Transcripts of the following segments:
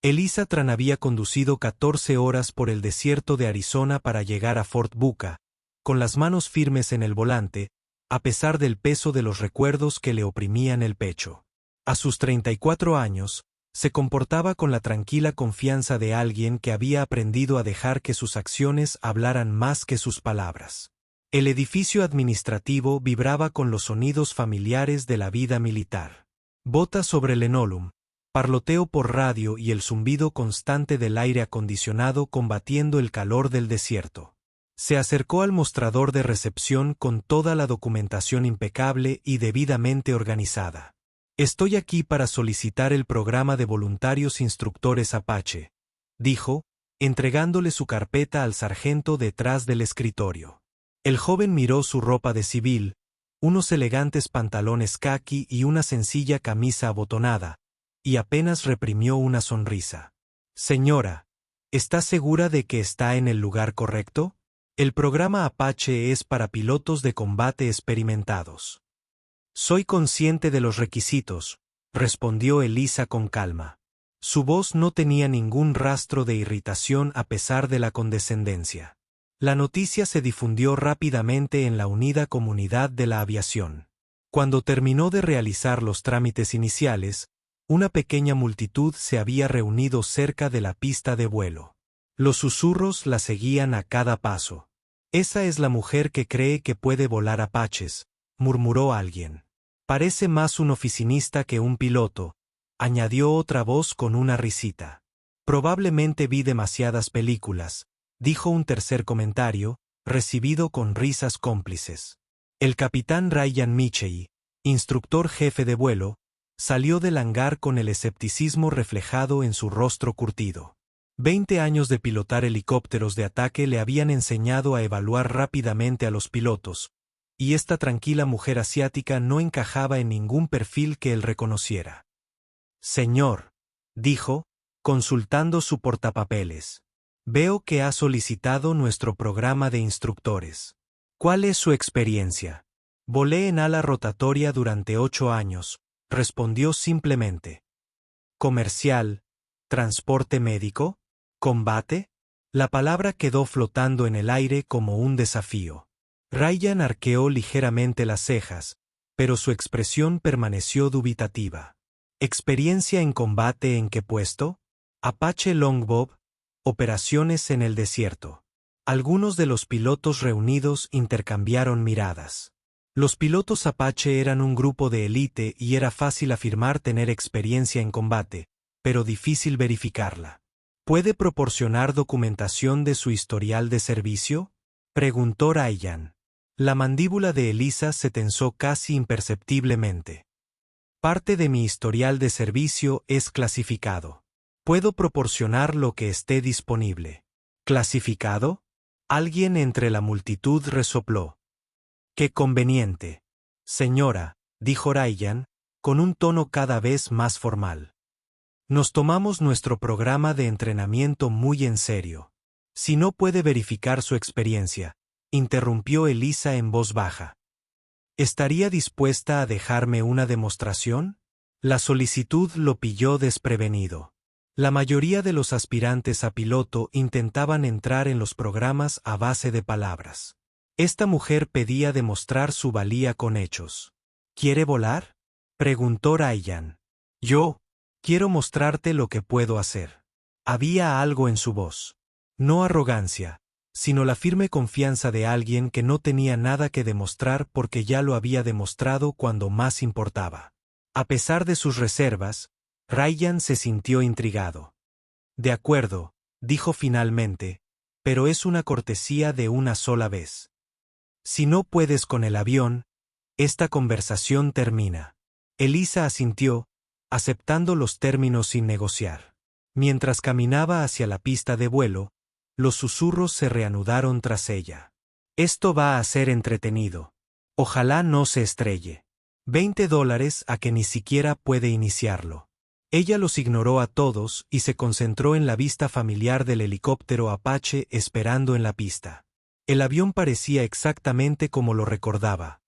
Elisa Tran había conducido 14 horas por el desierto de Arizona para llegar a Fort Bucca, con las manos firmes en el volante, a pesar del peso de los recuerdos que le oprimían el pecho. A sus 34 años, se comportaba con la tranquila confianza de alguien que había aprendido a dejar que sus acciones hablaran más que sus palabras. El edificio administrativo vibraba con los sonidos familiares de la vida militar. Botas sobre linóleo, parloteo por radio y el zumbido constante del aire acondicionado combatiendo el calor del desierto. Se acercó al mostrador de recepción con toda la documentación impecable y debidamente organizada. «Estoy aquí para solicitar el programa de voluntarios instructores Apache», dijo, entregándole su carpeta al sargento detrás del escritorio. El joven miró su ropa de civil, unos elegantes pantalones caqui y una sencilla camisa abotonada, y apenas reprimió una sonrisa. «Señora, ¿está segura de que está en el lugar correcto? El programa Apache es para pilotos de combate experimentados». «Soy consciente de los requisitos», respondió Elisa con calma. Su voz no tenía ningún rastro de irritación a pesar de la condescendencia. La noticia se difundió rápidamente en la unida comunidad de la aviación. Cuando terminó de realizar los trámites iniciales, una pequeña multitud se había reunido cerca de la pista de vuelo. Los susurros la seguían a cada paso. «Esa es la mujer que cree que puede volar Apaches», murmuró alguien. «Parece más un oficinista que un piloto», añadió otra voz con una risita. «Probablemente vi demasiadas películas», dijo un tercer comentario, recibido con risas cómplices. El capitán Ryan Michey, instructor jefe de vuelo, salió del hangar con el escepticismo reflejado en su rostro curtido. 20 años de pilotar helicópteros de ataque le habían enseñado a evaluar rápidamente a los pilotos, y esta tranquila mujer asiática no encajaba en ningún perfil que él reconociera. «Señor», dijo, consultando su portapapeles, «veo que ha solicitado nuestro programa de instructores. ¿Cuál es su experiencia?» «Volé en ala rotatoria durante 8 años», respondió simplemente. «¿Comercial? ¿Transporte médico? ¿Combate?» La palabra quedó flotando en el aire como un desafío. Ryan arqueó ligeramente las cejas, pero su expresión permaneció dubitativa. «¿Experiencia en combate en qué puesto?» «Apache Longbow, operaciones en el desierto». Algunos de los pilotos reunidos intercambiaron miradas. Los pilotos Apache eran un grupo de élite y era fácil afirmar tener experiencia en combate, pero difícil verificarla. «¿Puede proporcionar documentación de su historial de servicio?», preguntó Ryan. La mandíbula de Elisa se tensó casi imperceptiblemente. «Parte de mi historial de servicio es clasificado. Puedo proporcionar lo que esté disponible». «¿Clasificado?», alguien entre la multitud resopló. «Qué conveniente. Señora», dijo Ryan, con un tono cada vez más formal. «Nos tomamos nuestro programa de entrenamiento muy en serio. Si no puede verificar su experiencia», interrumpió Elisa en voz baja. «¿Estaría dispuesta a dejarme una demostración?». La solicitud lo pilló desprevenido. La mayoría de los aspirantes a piloto intentaban entrar en los programas a base de palabras. Esta mujer pedía demostrar su valía con hechos. «¿Quiere volar?», preguntó Ryan. «Yo quiero mostrarte lo que puedo hacer». Había algo en su voz. No arrogancia, sino la firme confianza de alguien que no tenía nada que demostrar porque ya lo había demostrado cuando más importaba. A pesar de sus reservas, Ryan se sintió intrigado. «De acuerdo», dijo finalmente, «pero es una cortesía de una sola vez. Si no puedes con el avión, esta conversación termina». Elisa asintió, aceptando los términos sin negociar. Mientras caminaba hacia la pista de vuelo, los susurros se reanudaron tras ella. «Esto va a ser entretenido. Ojalá no se estrelle. $20 a que ni siquiera puede iniciarlo». Ella los ignoró a todos y se concentró en la vista familiar del helicóptero Apache esperando en la pista. El avión parecía exactamente como lo recordaba.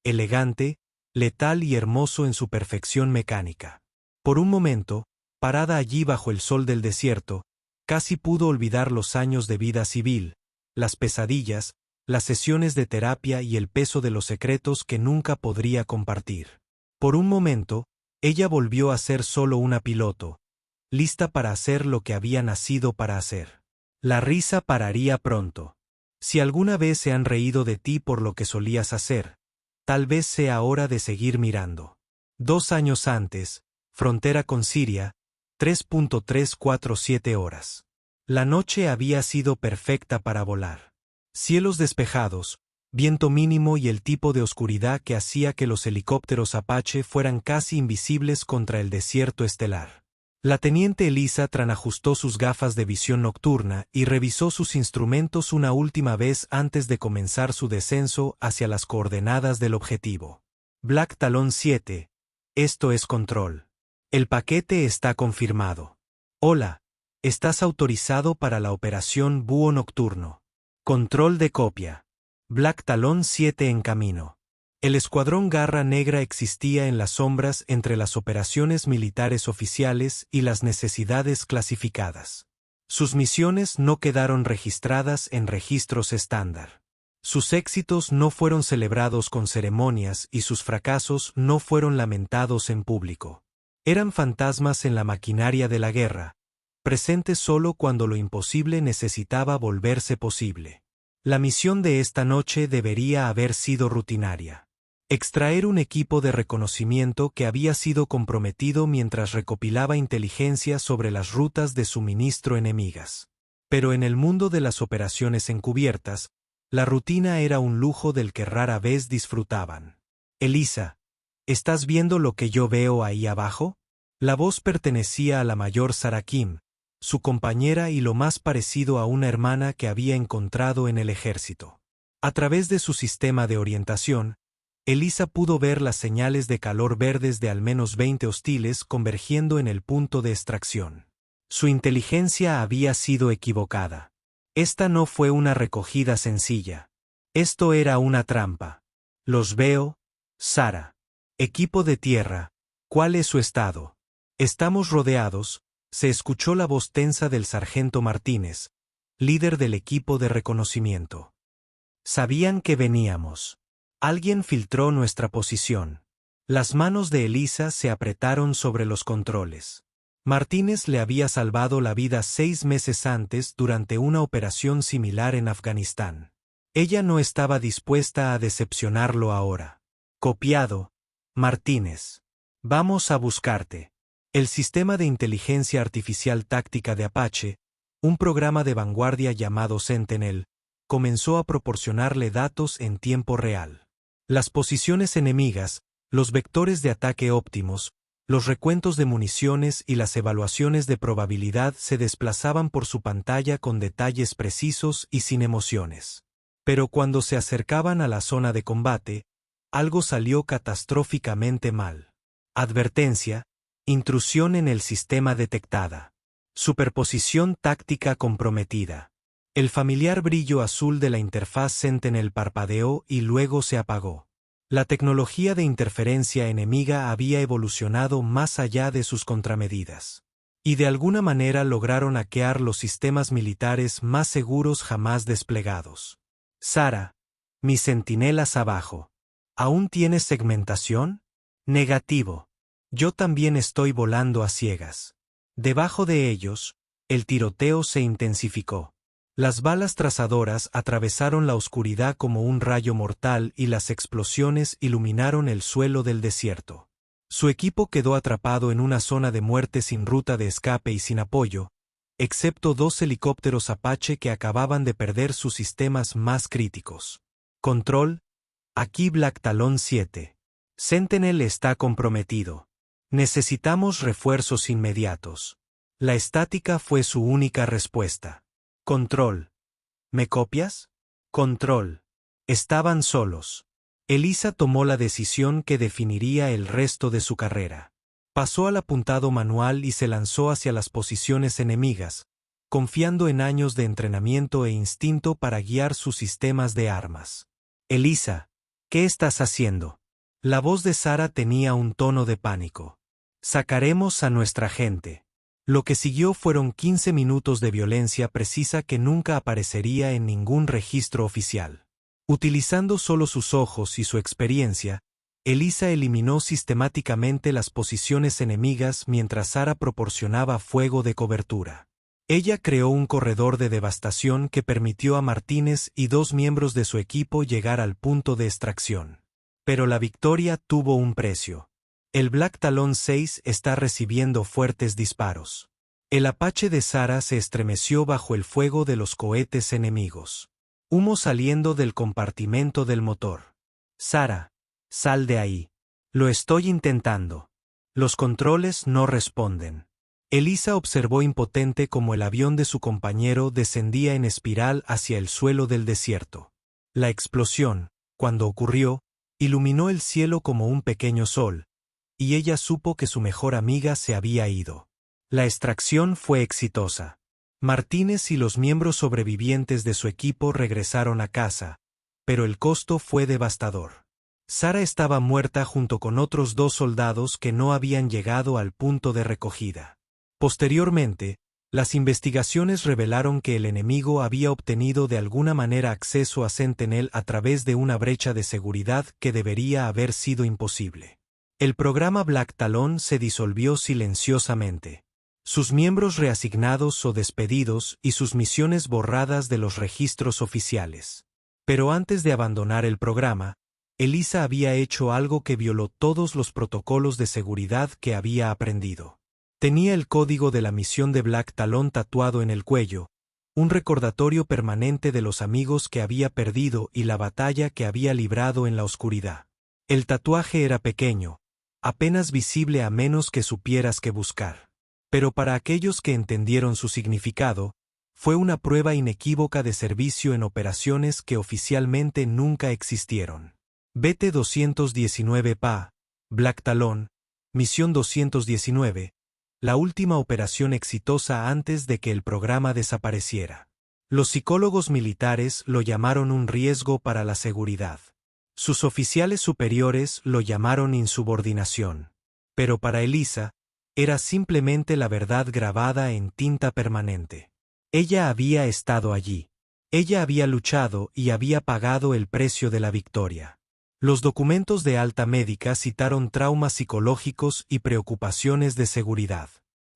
Elegante, letal y hermoso en su perfección mecánica. Por un momento, Parada allí bajo el sol del desierto, casi pudo olvidar los años de vida civil, las pesadillas, las sesiones de terapia y el peso de los secretos que nunca podría compartir. Por un momento, ella volvió a ser solo una piloto, lista para hacer lo que había nacido para hacer. La risa pararía pronto. Si alguna vez se han reído de ti por lo que solías hacer, tal vez sea hora de seguir mirando. 2 años antes, frontera con Siria, 3.347 horas. La noche había sido perfecta para volar. Cielos despejados, viento mínimo y el tipo de oscuridad que hacía que los helicópteros Apache fueran casi invisibles contra el desierto estelar. La teniente Elisa Tran ajustó sus gafas de visión nocturna y revisó sus instrumentos una última vez antes de comenzar su descenso hacia las coordenadas del objetivo. Black Talon 7. Esto es Control. El paquete está confirmado. Hola, estás autorizado para la operación Búho Nocturno. Control de copia. Black Talon 7 en camino. El escuadrón Garra Negra existía en las sombras entre las operaciones militares oficiales y las necesidades clasificadas. Sus misiones no quedaron registradas en registros estándar. Sus éxitos no fueron celebrados con ceremonias y sus fracasos no fueron lamentados en público. Eran fantasmas en la maquinaria de la guerra, presentes solo cuando lo imposible necesitaba volverse posible. La misión de esta noche debería haber sido rutinaria. Extraer un equipo de reconocimiento que había sido comprometido mientras recopilaba inteligencia sobre las rutas de suministro enemigas. Pero en el mundo de las operaciones encubiertas, la rutina era un lujo del que rara vez disfrutaban. Elisa, ¿estás viendo lo que yo veo ahí abajo? La voz pertenecía a la mayor Sarah Kim, su compañera y lo más parecido a una hermana que había encontrado en el ejército. A través de su sistema de orientación, Elisa pudo ver las señales de calor verdes de al menos 20 hostiles convergiendo en el punto de extracción. Su inteligencia había sido equivocada. Esta no fue una recogida sencilla. Esto era una trampa. Los veo, Sara. Equipo de tierra, ¿cuál es su estado? Estamos rodeados, se escuchó la voz tensa del sargento Martínez, líder del equipo de reconocimiento. Sabían que veníamos. Alguien filtró nuestra posición. Las manos de Elisa se apretaron sobre los controles. Martínez le había salvado la vida 6 meses antes durante una operación similar en Afganistán. Ella no estaba dispuesta a decepcionarlo ahora. Copiado, Martínez. Vamos a buscarte. El sistema de inteligencia artificial táctica de Apache, un programa de vanguardia llamado Sentinel, comenzó a proporcionarle datos en tiempo real. Las posiciones enemigas, los vectores de ataque óptimos, los recuentos de municiones y las evaluaciones de probabilidad se desplazaban por su pantalla con detalles precisos y sin emociones. Pero cuando se acercaban a la zona de combate, algo salió catastróficamente mal. Advertencia: intrusión en el sistema detectada. Superposición táctica comprometida. El familiar brillo azul de la interfaz Sentinel parpadeó y luego se apagó. La tecnología de interferencia enemiga había evolucionado más allá de sus contramedidas. Y de alguna manera lograron hackear los sistemas militares más seguros jamás desplegados. Sara, mis centinelas abajo. ¿Aún tienes segmentación? Negativo. Yo también estoy volando a ciegas. Debajo de ellos, el tiroteo se intensificó. Las balas trazadoras atravesaron la oscuridad como un rayo mortal y las explosiones iluminaron el suelo del desierto. Su equipo quedó atrapado en una zona de muerte sin ruta de escape y sin apoyo, excepto 2 helicópteros Apache que acababan de perder sus sistemas más críticos. Control, aquí Black Talon 7. Sentinel está comprometido. Necesitamos refuerzos inmediatos. La estática fue su única respuesta. Control. ¿Me copias? Control. Estaban solos. Elisa tomó la decisión que definiría el resto de su carrera. Pasó al apuntado manual y se lanzó hacia las posiciones enemigas, confiando en años de entrenamiento e instinto para guiar sus sistemas de armas. Elisa, ¿qué estás haciendo? La voz de Sara tenía un tono de pánico. Sacaremos a nuestra gente. Lo que siguió fueron 15 minutos de violencia precisa que nunca aparecería en ningún registro oficial. Utilizando solo sus ojos y su experiencia, Elisa eliminó sistemáticamente las posiciones enemigas mientras Sara proporcionaba fuego de cobertura. Ella creó un corredor de devastación que permitió a Martínez y 2 miembros de su equipo llegar al punto de extracción. Pero la victoria tuvo un precio. El Black Talon 6 está recibiendo fuertes disparos. El Apache de Sara se estremeció bajo el fuego de los cohetes enemigos. Humo saliendo del compartimento del motor. Sara, sal de ahí. Lo estoy intentando. Los controles no responden. Elisa observó impotente cómo el avión de su compañero descendía en espiral hacia el suelo del desierto. La explosión, cuando ocurrió, iluminó el cielo como un pequeño sol, y ella supo que su mejor amiga se había ido. La extracción fue exitosa. Martínez y los miembros sobrevivientes de su equipo regresaron a casa, pero el costo fue devastador. Sara estaba muerta junto con otros 2 soldados que no habían llegado al punto de recogida. Posteriormente, las investigaciones revelaron que el enemigo había obtenido de alguna manera acceso a Sentinel a través de una brecha de seguridad que debería haber sido imposible. El programa Black Talon se disolvió silenciosamente. Sus miembros reasignados o despedidos y sus misiones borradas de los registros oficiales. Pero antes de abandonar el programa, Elisa había hecho algo que violó todos los protocolos de seguridad que había aprendido. Tenía el código de la misión de Black Talon tatuado en el cuello, un recordatorio permanente de los amigos que había perdido y la batalla que había librado en la oscuridad. El tatuaje era pequeño, apenas visible a menos que supieras qué buscar. Pero para aquellos que entendieron su significado, fue una prueba inequívoca de servicio en operaciones que oficialmente nunca existieron. BT-219 PA, Black Talon, Misión 219, la última operación exitosa antes de que el programa desapareciera. Los psicólogos militares lo llamaron un riesgo para la seguridad. Sus oficiales superiores lo llamaron insubordinación. Pero para Elisa, era simplemente la verdad grabada en tinta permanente. Ella había estado allí. Ella había luchado y había pagado el precio de la victoria. Los documentos de alta médica citaron traumas psicológicos y preocupaciones de seguridad.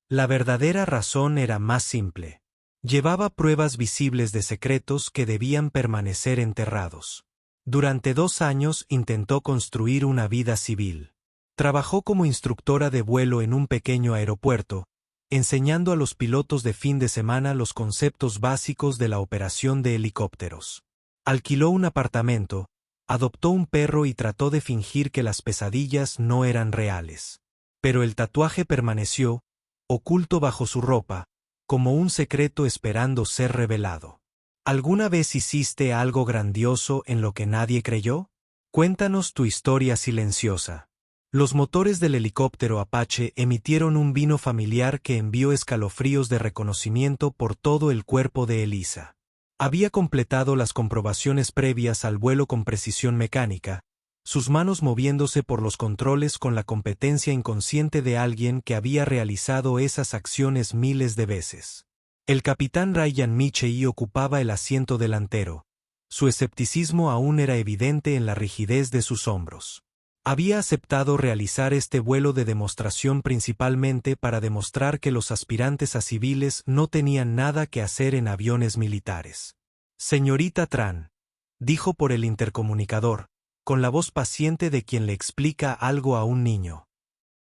La verdadera razón era más simple. Llevaba pruebas visibles de secretos que debían permanecer enterrados. Durante 2 años intentó construir una vida civil. Trabajó como instructora de vuelo en un pequeño aeropuerto, enseñando a los pilotos de fin de semana los conceptos básicos de la operación de helicópteros. Alquiló un apartamento, adoptó un perro y trató de fingir que las pesadillas no eran reales. Pero el tatuaje permaneció, oculto bajo su ropa, como un secreto esperando ser revelado. ¿Alguna vez hiciste algo grandioso en lo que nadie creyó? Cuéntanos tu historia silenciosa. Los motores del helicóptero Apache emitieron un vino familiar que envió escalofríos de reconocimiento por todo el cuerpo de Elisa. Había completado las comprobaciones previas al vuelo con precisión mecánica, sus manos moviéndose por los controles con la competencia inconsciente de alguien que había realizado esas acciones miles de veces. El capitán Ryan Michei ocupaba el asiento delantero. Su escepticismo aún era evidente en la rigidez de sus hombros. Había aceptado realizar este vuelo de demostración principalmente para demostrar que los aspirantes a civiles no tenían nada que hacer en aviones militares. Señorita Tran, dijo por el intercomunicador, con la voz paciente de quien le explica algo a un niño.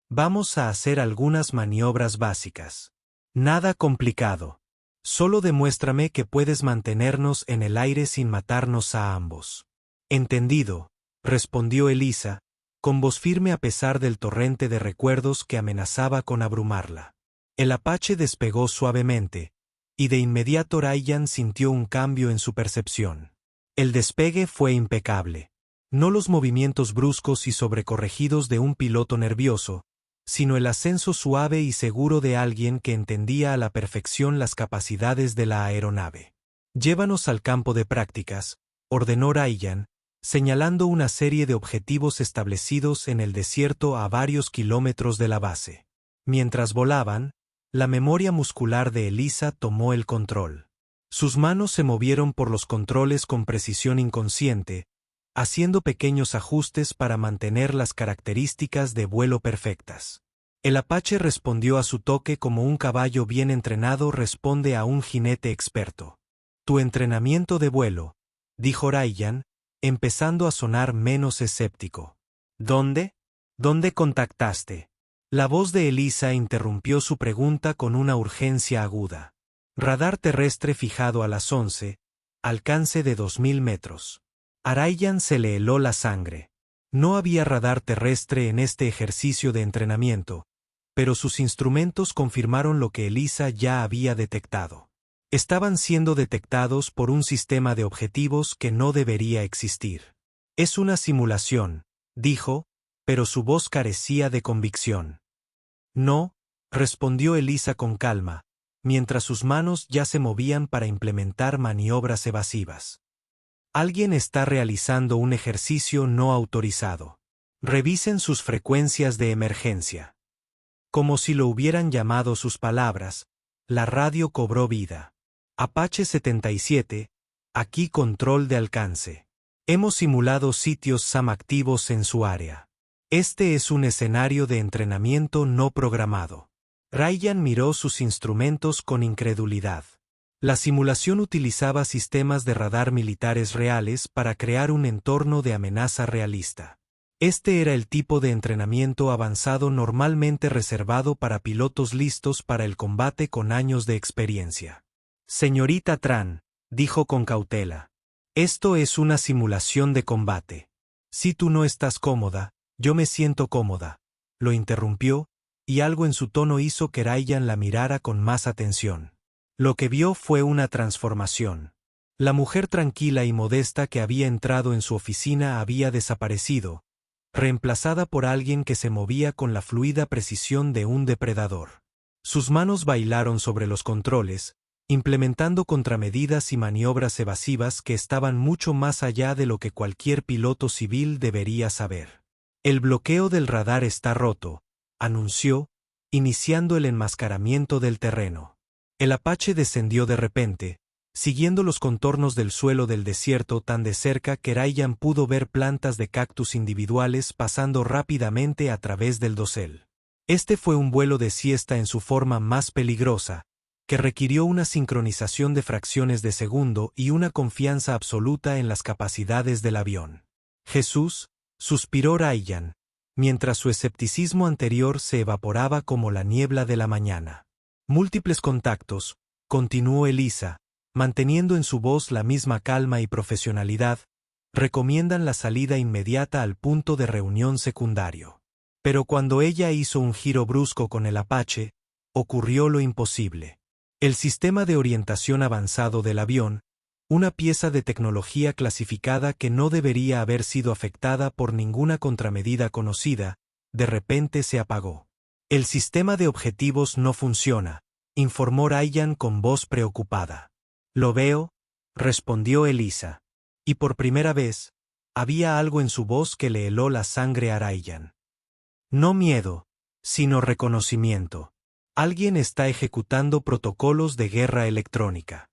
Vamos a hacer algunas maniobras básicas. Nada complicado. Solo demuéstrame que puedes mantenernos en el aire sin matarnos a ambos. Entendido, respondió Elisa, con voz firme a pesar del torrente de recuerdos que amenazaba con abrumarla. El Apache despegó suavemente, y de inmediato Ryan sintió un cambio en su percepción. El despegue fue impecable. No los movimientos bruscos y sobrecorregidos de un piloto nervioso, sino el ascenso suave y seguro de alguien que entendía a la perfección las capacidades de la aeronave. Llévanos al campo de prácticas, ordenó Ryan, señalando una serie de objetivos establecidos en el desierto a varios kilómetros de la base. Mientras volaban, La memoria muscular de Elisa tomó el control. Sus manos se movieron por los controles con precisión inconsciente, haciendo pequeños ajustes para mantener las características de vuelo perfectas. El Apache respondió a su toque como un caballo bien entrenado responde a un jinete experto. Tu entrenamiento de vuelo, dijo Ryan, empezando a sonar menos escéptico. ¿Dónde? ¿Dónde contactaste? La voz de Elisa interrumpió su pregunta con una urgencia aguda. Radar terrestre fijado a las 11, alcance de 2000 metros. A Ryan se le heló la sangre. No había radar terrestre en este ejercicio de entrenamiento, pero sus instrumentos confirmaron lo que Elisa ya había detectado. Estaban siendo detectados por un sistema de objetivos que no debería existir. Es una simulación, dijo, pero su voz carecía de convicción. No, respondió Elisa con calma, mientras sus manos ya se movían para implementar maniobras evasivas. Alguien está realizando un ejercicio no autorizado. Revisen sus frecuencias de emergencia. Como si lo hubieran llamado sus palabras, la radio cobró vida. Apache 77, aquí control de alcance. Hemos simulado sitios SAM activos en su área. Este es un escenario de entrenamiento no programado. Ryan miró sus instrumentos con incredulidad. La simulación utilizaba sistemas de radar militares reales para crear un entorno de amenaza realista. Este era el tipo de entrenamiento avanzado normalmente reservado para pilotos listos para el combate con años de experiencia. Señorita Tran, dijo con cautela. Esto es una simulación de combate. Si tú no estás cómoda, yo me siento cómoda, lo interrumpió, y algo en su tono hizo que Ryan la mirara con más atención. Lo que vio fue una transformación. La mujer tranquila y modesta que había entrado en su oficina había desaparecido, reemplazada por alguien que se movía con la fluida precisión de un depredador. Sus manos bailaron sobre los controles, implementando contramedidas y maniobras evasivas que estaban mucho más allá de lo que cualquier piloto civil debería saber. El bloqueo del radar está roto, anunció, iniciando el enmascaramiento del terreno. El Apache descendió de repente, siguiendo los contornos del suelo del desierto tan de cerca que Ryan pudo ver plantas de cactus individuales pasando rápidamente a través del dosel. Este fue un vuelo de siesta en su forma más peligrosa, que requirió una sincronización de fracciones de segundo y una confianza absoluta en las capacidades del avión. Jesús, suspiró Ryan, mientras su escepticismo anterior se evaporaba como la niebla de la mañana. Múltiples contactos, continuó Elisa, manteniendo en su voz la misma calma y profesionalidad, recomiendan la salida inmediata al punto de reunión secundario. Pero cuando ella hizo un giro brusco con el Apache, ocurrió lo imposible. El sistema de orientación avanzado del avión, una pieza de tecnología clasificada que no debería haber sido afectada por ninguna contramedida conocida, de repente se apagó. El sistema de objetivos no funciona, informó Ryan con voz preocupada. Lo veo, respondió Elisa. Y por primera vez, había algo en su voz que le heló la sangre a Ryan. No miedo, sino reconocimiento. Alguien está ejecutando protocolos de guerra electrónica.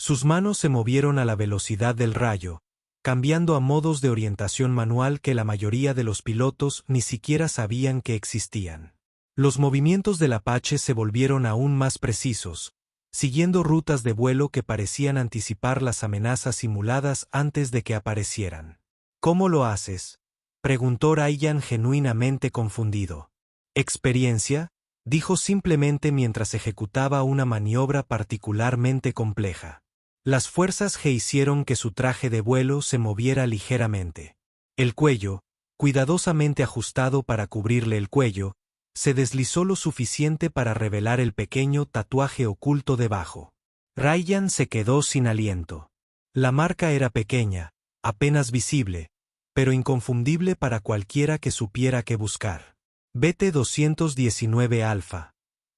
Sus manos se movieron a la velocidad del rayo, cambiando a modos de orientación manual que la mayoría de los pilotos ni siquiera sabían que existían. Los movimientos del Apache se volvieron aún más precisos, siguiendo rutas de vuelo que parecían anticipar las amenazas simuladas antes de que aparecieran. ¿Cómo lo haces?, preguntó Ryan genuinamente confundido. ¿Experiencia?, dijo simplemente mientras ejecutaba una maniobra particularmente compleja. Las fuerzas G hicieron que su traje de vuelo se moviera ligeramente. El cuello, cuidadosamente ajustado para cubrirle el cuello, se deslizó lo suficiente para revelar el pequeño tatuaje oculto debajo. Ryan se quedó sin aliento. La marca era pequeña, apenas visible, pero inconfundible para cualquiera que supiera qué buscar. BT-219 Alpha.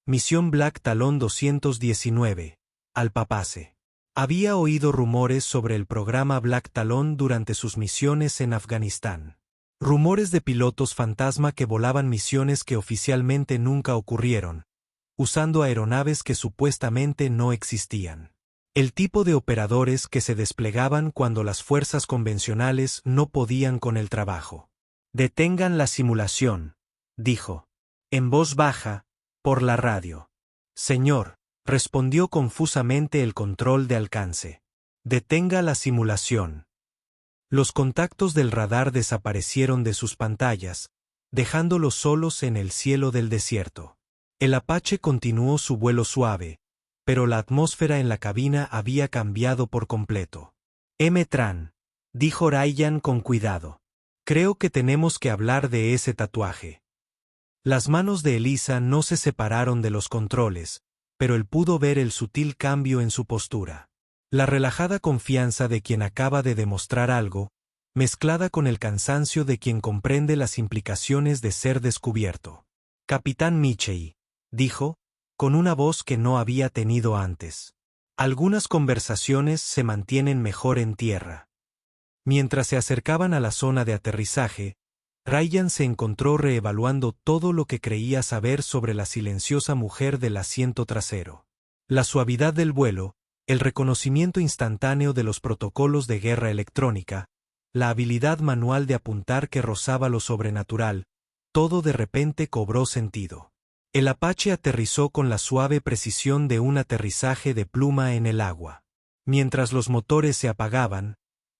Misión Black Talon 219. Alpapase. Había oído rumores sobre el programa Black Talon durante sus misiones en Afganistán. Rumores de pilotos fantasma que volaban misiones que oficialmente nunca ocurrieron, usando aeronaves que supuestamente no existían. El tipo de operadores que se desplegaban cuando las fuerzas convencionales no podían con el trabajo. «Detengan la simulación», dijo, en voz baja, por la radio. «Señor», respondió confusamente el control de alcance. «Detenga la simulación». Los contactos del radar desaparecieron de sus pantallas, dejándolos solos en el cielo del desierto. El Apache continuó su vuelo suave, pero la atmósfera en la cabina había cambiado por completo. «Tran», dijo Ryan con cuidado. «Creo que tenemos que hablar de ese tatuaje». Las manos de Elisa no se separaron de los controles, pero él pudo ver el sutil cambio en su postura. La relajada confianza de quien acaba de demostrar algo, mezclada con el cansancio de quien comprende las implicaciones de ser descubierto. «Capitán Michei», dijo, con una voz que no había tenido antes. «Algunas conversaciones se mantienen mejor en tierra». Mientras se acercaban a la zona de aterrizaje, Ryan se encontró reevaluando todo lo que creía saber sobre la silenciosa mujer del asiento trasero. La suavidad del vuelo, el reconocimiento instantáneo de los protocolos de guerra electrónica, la habilidad manual de apuntar que rozaba lo sobrenatural, todo de repente cobró sentido. El Apache aterrizó con la suave precisión de un aterrizaje de pluma en el agua. Mientras los motores se apagaban,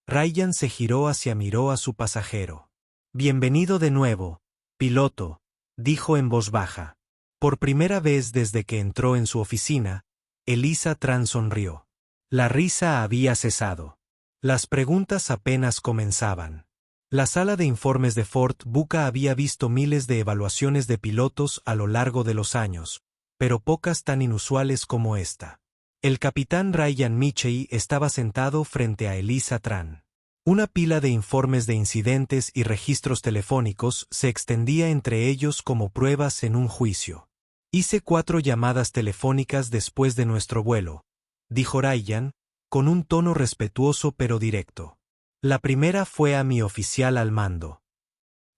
Ryan se giró miró a su pasajero. «Bienvenido de nuevo, piloto», dijo en voz baja. Por primera vez desde que entró en su oficina, Elisa Tran sonrió. La risa había cesado. Las preguntas apenas comenzaban. La sala de informes de Fort Buca había visto miles de evaluaciones de pilotos a lo largo de los años, pero pocas tan inusuales como esta. El capitán Ryan Michei estaba sentado frente a Elisa Tran. Una pila de informes de incidentes y registros telefónicos se extendía entre ellos como pruebas en un juicio. «Hice 4 llamadas telefónicas después de nuestro vuelo», dijo Ryan, con un tono respetuoso pero directo. «La primera fue a mi oficial al mando.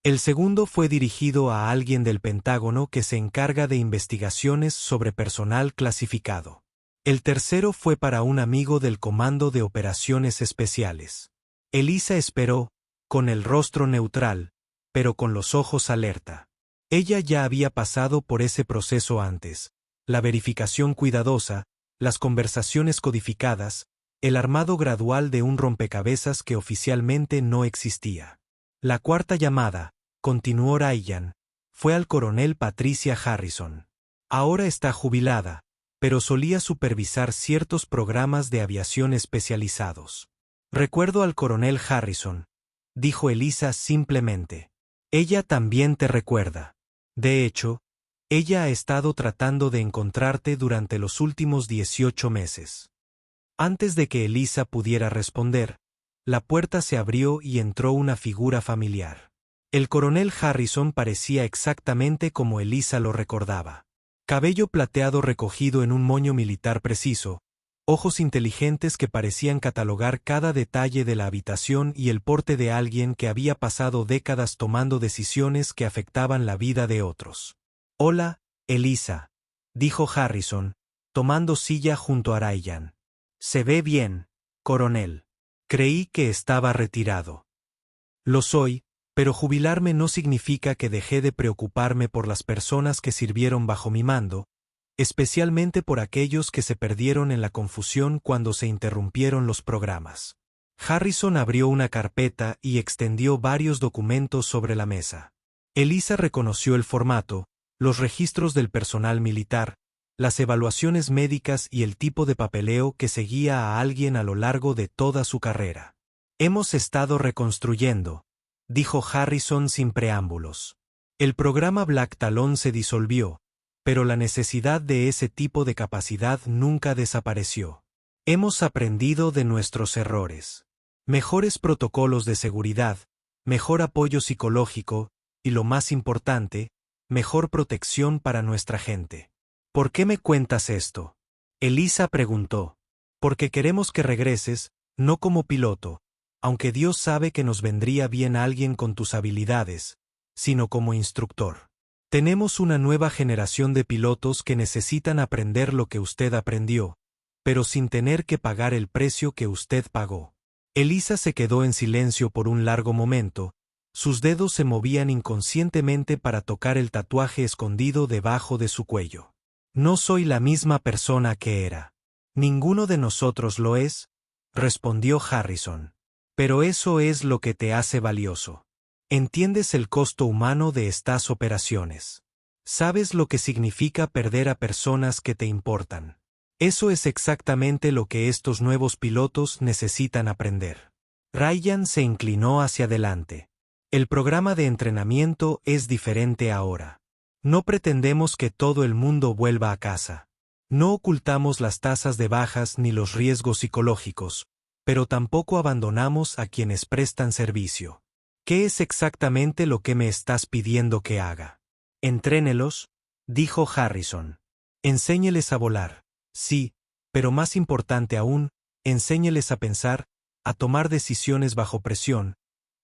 El segundo fue dirigido a alguien del Pentágono que se encarga de investigaciones sobre personal clasificado. El tercero fue para un amigo del Comando de Operaciones Especiales». Elisa esperó, con el rostro neutral, pero con los ojos alerta. Ella ya había pasado por ese proceso antes: la verificación cuidadosa, las conversaciones codificadas, el armado gradual de un rompecabezas que oficialmente no existía. «La cuarta llamada», continuó Ryan, «fue al coronel Patricia Harrison. Ahora está jubilada, pero solía supervisar ciertos programas de aviación especializados». «Recuerdo al coronel Harrison», dijo Elisa simplemente. «Ella también te recuerda. De hecho, ella ha estado tratando de encontrarte durante los últimos 18 meses». Antes de que Elisa pudiera responder, la puerta se abrió y entró una figura familiar. El coronel Harrison parecía exactamente como Elisa lo recordaba. Cabello plateado recogido en un moño militar preciso, ojos inteligentes que parecían catalogar cada detalle de la habitación y el porte de alguien que había pasado décadas tomando decisiones que afectaban la vida de otros. «Hola, Elisa», dijo Harrison, tomando silla junto a Ryan. «Se ve bien, coronel. Creí que estaba retirado». «Lo soy, pero jubilarme no significa que dejé de preocuparme por las personas que sirvieron bajo mi mando, especialmente por aquellos que se perdieron en la confusión cuando se interrumpieron los programas». Harrison abrió una carpeta y extendió varios documentos sobre la mesa. Elisa reconoció el formato, los registros del personal militar, las evaluaciones médicas y el tipo de papeleo que seguía a alguien a lo largo de toda su carrera. «Hemos estado reconstruyendo», dijo Harrison sin preámbulos. «El programa Black Talon se disolvió, pero la necesidad de ese tipo de capacidad nunca desapareció. Hemos aprendido de nuestros errores. Mejores protocolos de seguridad, mejor apoyo psicológico y, lo más importante, mejor protección para nuestra gente». «¿Por qué me cuentas esto?», Elisa preguntó. «Porque queremos que regreses, no como piloto, aunque Dios sabe que nos vendría bien alguien con tus habilidades, sino como instructor». Tenemos una nueva generación de pilotos que necesitan aprender lo que usted aprendió, pero sin tener que pagar el precio que usted pagó. Elisa se quedó en silencio por un largo momento, sus dedos se movían inconscientemente para tocar el tatuaje escondido debajo de su cuello. No soy la misma persona que era. Ninguno de nosotros lo es, respondió Harrison. Pero eso es lo que te hace valioso. Entiendes el costo humano de estas operaciones. Sabes lo que significa perder a personas que te importan. Eso es exactamente lo que estos nuevos pilotos necesitan aprender. Ryan se inclinó hacia adelante. El programa de entrenamiento es diferente ahora. No pretendemos que todo el mundo vuelva a casa. No ocultamos las tasas de bajas ni los riesgos psicológicos, pero tampoco abandonamos a quienes prestan servicio. ¿Qué es exactamente lo que me estás pidiendo que haga? Entrénelos, dijo Harrison. Enséñeles a volar. Sí, pero más importante aún, enséñeles a pensar, a tomar decisiones bajo presión,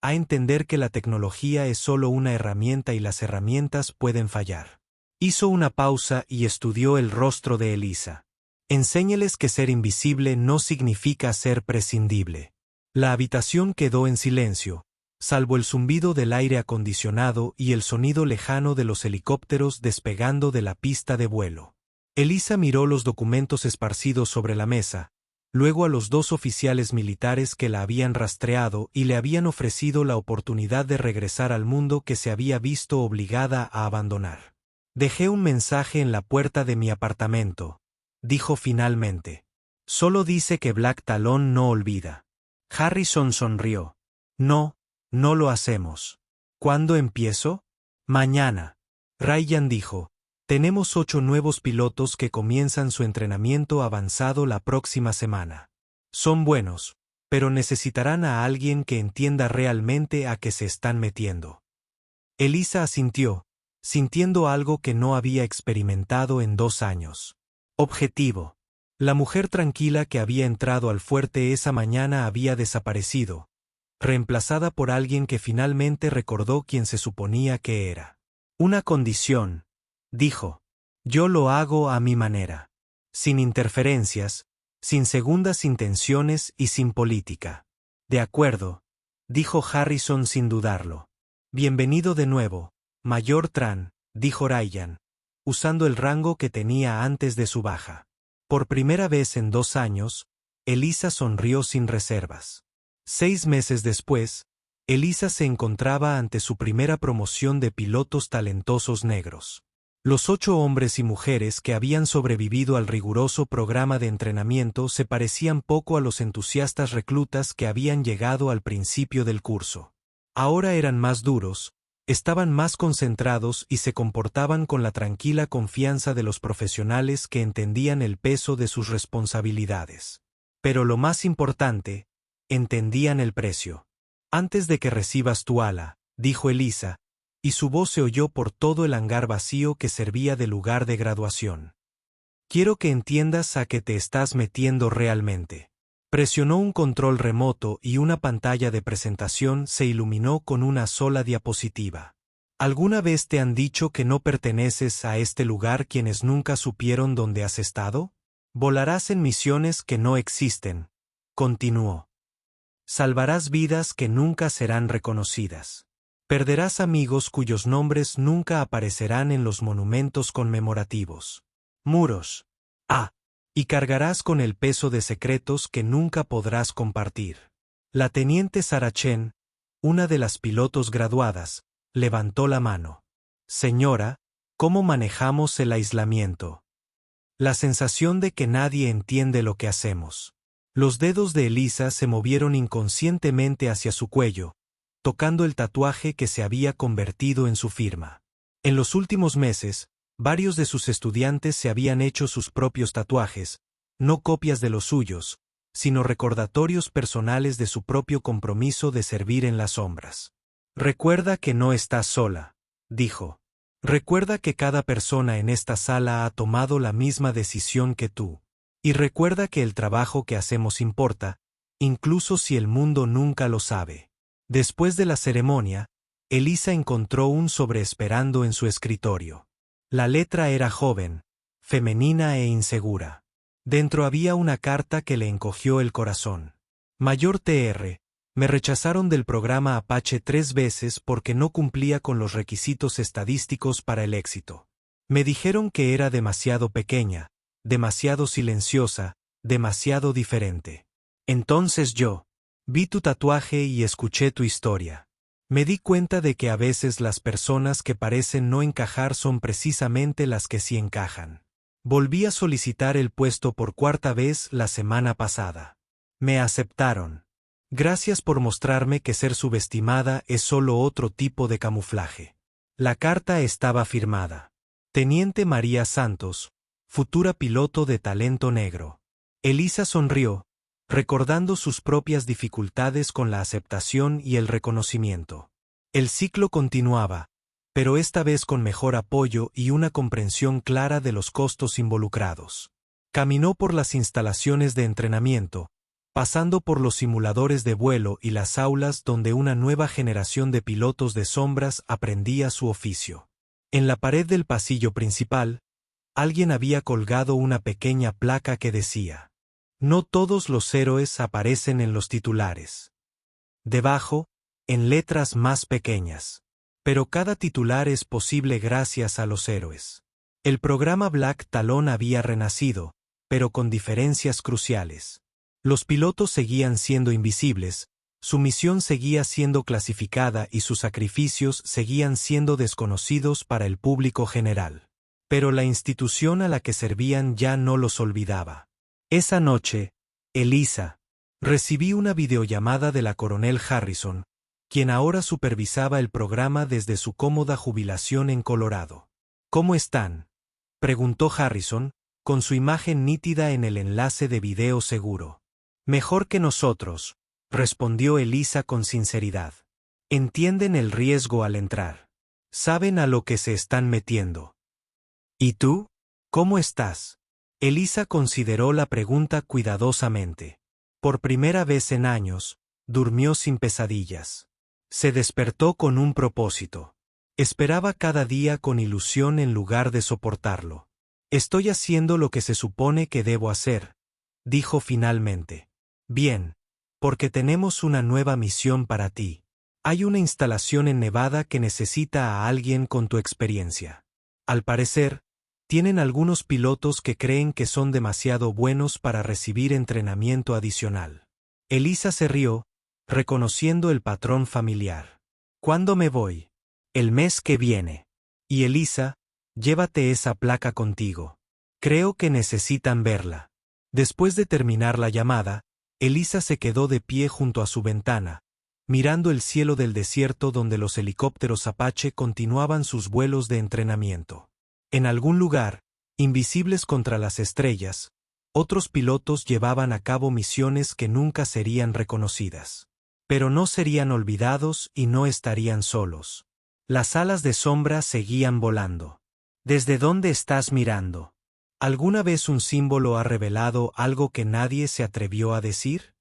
a entender que la tecnología es solo una herramienta y las herramientas pueden fallar. Hizo una pausa y estudió el rostro de Elisa. Enséñeles que ser invisible no significa ser prescindible. La habitación quedó en silencio, salvo el zumbido del aire acondicionado y el sonido lejano de los helicópteros despegando de la pista de vuelo. Elisa miró los documentos esparcidos sobre la mesa, luego a los dos oficiales militares que la habían rastreado y le habían ofrecido la oportunidad de regresar al mundo que se había visto obligada a abandonar. Dejé un mensaje en la puerta de mi apartamento, dijo finalmente. Solo dice que Black Talon no olvida. Harrison sonrió. No, no lo hacemos. ¿Cuándo empiezo? Mañana. Ryan dijo. Tenemos 8 nuevos pilotos que comienzan su entrenamiento avanzado la próxima semana. Son buenos, pero necesitarán a alguien que entienda realmente a qué se están metiendo. Elisa asintió, sintiendo algo que no había experimentado en 2 años. Objetivo. La mujer tranquila que había entrado al fuerte esa mañana había desaparecido, reemplazada por alguien que finalmente recordó quién se suponía que era. Una condición, dijo. Yo lo hago a mi manera. Sin interferencias, sin segundas intenciones y sin política. De acuerdo, dijo Harrison sin dudarlo. Bienvenido de nuevo, Mayor Tran, dijo Ryan, usando el rango que tenía antes de su baja. Por primera vez en 2 años, Elisa sonrió sin reservas. 6 meses después, Elisa se encontraba ante su primera promoción de pilotos talentosos negros. Los 8 hombres y mujeres que habían sobrevivido al riguroso programa de entrenamiento se parecían poco a los entusiastas reclutas que habían llegado al principio del curso. Ahora eran más duros, estaban más concentrados y se comportaban con la tranquila confianza de los profesionales que entendían el peso de sus responsabilidades. Pero lo más importante, entendían el precio. Antes de que recibas tu ala, dijo Elisa, y su voz se oyó por todo el hangar vacío que servía de lugar de graduación. Quiero que entiendas a qué te estás metiendo realmente. Presionó un control remoto y una pantalla de presentación se iluminó con una sola diapositiva. ¿Alguna vez te han dicho que no perteneces a este lugar quienes nunca supieron dónde has estado? Volarás en misiones que no existen, continuó. Salvarás vidas que nunca serán reconocidas. Perderás amigos cuyos nombres nunca aparecerán en los monumentos conmemorativos. Muros. Y cargarás con el peso de secretos que nunca podrás compartir. La teniente Sarah Chen, una de las pilotos graduadas, levantó la mano. Señora, ¿cómo manejamos el aislamiento? La sensación de que nadie entiende lo que hacemos. Los dedos de Elisa se movieron inconscientemente hacia su cuello, tocando el tatuaje que se había convertido en su firma. En los últimos meses, varios de sus estudiantes se habían hecho sus propios tatuajes, no copias de los suyos, sino recordatorios personales de su propio compromiso de servir en las sombras. Recuerda que no estás sola, dijo. Recuerda que cada persona en esta sala ha tomado la misma decisión que tú. Y recuerda que el trabajo que hacemos importa, incluso si el mundo nunca lo sabe. Después de la ceremonia, Elisa encontró un sobre esperando en su escritorio. La letra era joven, femenina e insegura. Dentro había una carta que le encogió el corazón. Mayor TR, me rechazaron del programa Apache 3 veces porque no cumplía con los requisitos estadísticos para el éxito. Me dijeron que era demasiado pequeña, demasiado silenciosa, demasiado diferente. Entonces yo vi tu tatuaje y escuché tu historia. Me di cuenta de que a veces las personas que parecen no encajar son precisamente las que sí encajan. Volví a solicitar el puesto por 4ª vez la semana pasada. Me aceptaron. Gracias por mostrarme que ser subestimada es solo otro tipo de camuflaje. La carta estaba firmada. Teniente María Santos, futura piloto de talento negro. Elisa sonrió, recordando sus propias dificultades con la aceptación y el reconocimiento. El ciclo continuaba, pero esta vez con mejor apoyo y una comprensión clara de los costos involucrados. Caminó por las instalaciones de entrenamiento, pasando por los simuladores de vuelo y las aulas donde una nueva generación de pilotos de sombras aprendía su oficio. En la pared del pasillo principal, alguien había colgado una pequeña placa que decía: no todos los héroes aparecen en los titulares. Debajo, en letras más pequeñas. Pero cada titular es posible gracias a los héroes. El programa Black Talon había renacido, pero con diferencias cruciales. Los pilotos seguían siendo invisibles, su misión seguía siendo clasificada y sus sacrificios seguían siendo desconocidos para el público general. Pero la institución a la que servían ya no los olvidaba. Esa noche, Elisa, recibí una videollamada de la coronel Harrison, quien ahora supervisaba el programa desde su cómoda jubilación en Colorado. ¿Cómo están?, preguntó Harrison, con su imagen nítida en el enlace de video seguro. Mejor que nosotros, respondió Elisa con sinceridad. Entienden el riesgo al entrar. Saben a lo que se están metiendo. ¿Y tú? ¿Cómo estás? Elisa consideró la pregunta cuidadosamente. Por primera vez en años, durmió sin pesadillas. Se despertó con un propósito. Esperaba cada día con ilusión en lugar de soportarlo. Estoy haciendo lo que se supone que debo hacer, dijo finalmente. Bien, porque tenemos una nueva misión para ti. Hay una instalación en Nevada que necesita a alguien con tu experiencia. Al parecer, tienen algunos pilotos que creen que son demasiado buenos para recibir entrenamiento adicional. Elisa se rió, reconociendo el patrón familiar. ¿Cuándo me voy? El mes que viene. Y Elisa, llévate esa placa contigo. Creo que necesitan verla. Después de terminar la llamada, Elisa se quedó de pie junto a su ventana, mirando el cielo del desierto donde los helicópteros Apache continuaban sus vuelos de entrenamiento. En algún lugar, invisibles contra las estrellas, otros pilotos llevaban a cabo misiones que nunca serían reconocidas. Pero no serían olvidados y no estarían solos. Las alas de sombra seguían volando. ¿Desde dónde estás mirando? ¿Alguna vez un símbolo ha revelado algo que nadie se atrevió a decir?